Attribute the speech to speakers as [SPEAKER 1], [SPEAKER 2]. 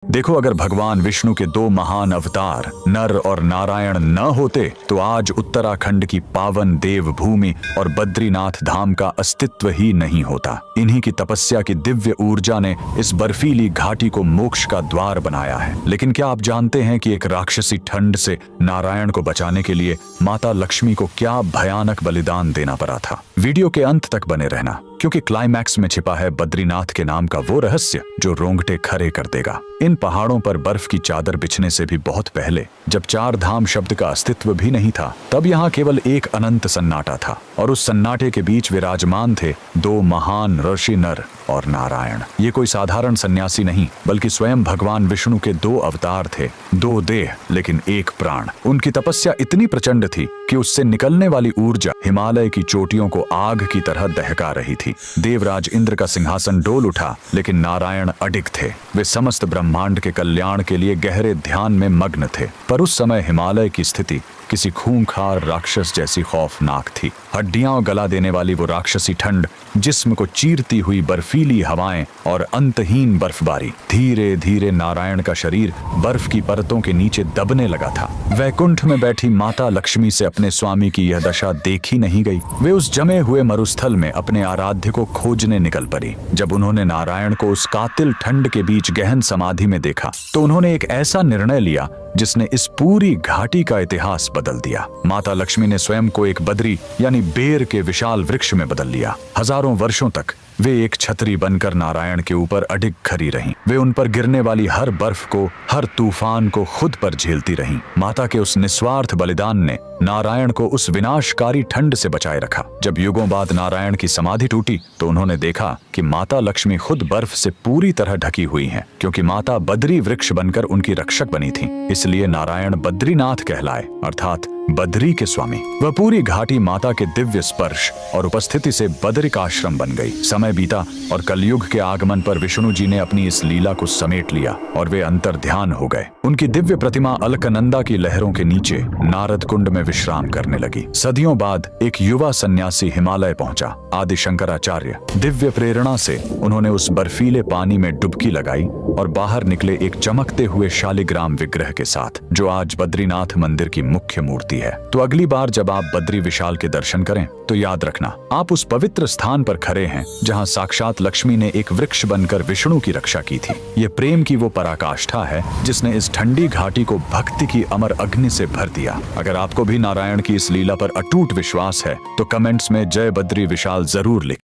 [SPEAKER 1] देखो, अगर भगवान विष्णु के दो महान अवतार नर और नारायण न होते तो आज उत्तराखंड की पावन देवभूमि और बद्रीनाथ धाम का अस्तित्व ही नहीं होता। इन्हीं की तपस्या की दिव्य ऊर्जा ने इस बर्फीली घाटी को मोक्ष का द्वार बनाया है। लेकिन क्या आप जानते हैं कि एक राक्षसी ठंड से नारायण को बचाने के लिए माता लक्ष्मी को क्या भयानक बलिदान देना पड़ा था? वीडियो के अंत तक बने रहना, क्योंकि क्लाइमैक्स में छिपा है बद्रीनाथ के नाम का वो रहस्य जो रोंगटे खड़े कर देगा। इन पहाड़ों पर बर्फ की चादर बिछने से भी बहुत पहले, जब चार धाम शब्द का अस्तित्व भी नहीं था, तब यहाँ केवल एक अनंत सन्नाटा था, और उस सन्नाटे के बीच विराजमान थे दो महान ऋषि नर और नारायण। ये कोई साधारण सन्यासी नहीं, बल्कि स्वयं भगवान विष्णु के दो अवतार थे, दो देह लेकिन एक प्राण। उनकी तपस्या इतनी प्रचंड थी कि उससे निकलने वाली ऊर्जा हिमालय की चोटियों को आग की तरह दहका रही थी। देवराज इंद्र का सिंहासन डोल उठा, लेकिन नारायण अडिग थे। वे समस्त ब्रह्मांड के कल्याण के लिए गहरे ध्यान में मग्न थे। पर उस समय हिमालय की स्थिति किसी खूंखार राक्षस जैसी खौफनाक थी। हड्डियां गला देने वाली वो राक्षसी ठंड, जिस्म को चीरती हुई बर्फीली हवाएं और अंतहीन बर्फबारी। धीरे धीरे नारायण का शरीर बर्फ की परतों के नीचे दबने लगा था। वैकुंठ में बैठी माता लक्ष्मी से अपने स्वामी की यह दशा देखी नहीं गई। वे उस जमे हुए मरुस्थल में अपने आराध्य को खोजने निकल पड़ी। जब उन्होंने नारायण को उस कातिल ठंड के बीच गहन समाधि में देखा, तो उन्होंने एक ऐसा निर्णय लिया जिसने इस पूरी घाटी का इतिहास बदल दिया। माता लक्ष्मी ने स्वयं को एक बद्री यानी बेर के विशाल वृक्ष में बदल लिया। हजारों वर्षों तक वे एक छतरी बनकर नारायण के ऊपर अडिग खड़ी रहीं। वे उन पर गिरने वाली हर बर्फ को, हर तूफान को खुद पर झेलती रहीं। माता के उस निस्वार्थ बलिदान ने नारायण को उस विनाशकारी ठंड से बचाए रखा। जब युगों बाद नारायण की समाधि टूटी, तो उन्होंने देखा कि माता लक्ष्मी खुद बर्फ से पूरी तरह ढकी हुई हैं, क्योंकि माता बद्री वृक्ष बनकर उनकी रक्षक बनी थी। इसलिए नारायण बद्रीनाथ कहलाए, अर्थात बद्री के स्वामी। वह पूरी घाटी माता के दिव्य स्पर्श और उपस्थिति से बद्रिकाश्रम बन गई। समय बीता और कलयुग के आगमन पर विष्णु जी ने अपनी इस लीला को समेट लिया और वे अंतर ध्यान हो गए। उनकी दिव्य प्रतिमा अलकनंदा की लहरों के नीचे नारद कुंड में विश्राम करने लगी। सदियों बाद एक युवा सन्यासी हिमालय पहुंचा, आदि शंकराचार्य। दिव्य प्रेरणा से उन्होंने उस बर्फीले पानी में डुबकी लगाई और बाहर निकले एक चमकते हुए शालिग्राम विग्रह के साथ, जो आज बद्रीनाथ मंदिर की मुख्य मूर्ति है। तो अगली बार जब आप बद्री विशाल के दर्शन करें, तो याद रखना, आप उस पवित्र स्थान पर खड़े हैं जहां साक्षात लक्ष्मी ने एक वृक्ष बनकर विष्णु की रक्षा की थी। ये प्रेम की वो पराकाष्ठा है जिसने इस ठंडी घाटी को भक्ति की अमर अग्नि से भर दिया। अगर आपको भी नारायण की इस लीला पर अटूट विश्वास है, तो कमेंट्स में जय बद्री विशाल जरूर लिखें।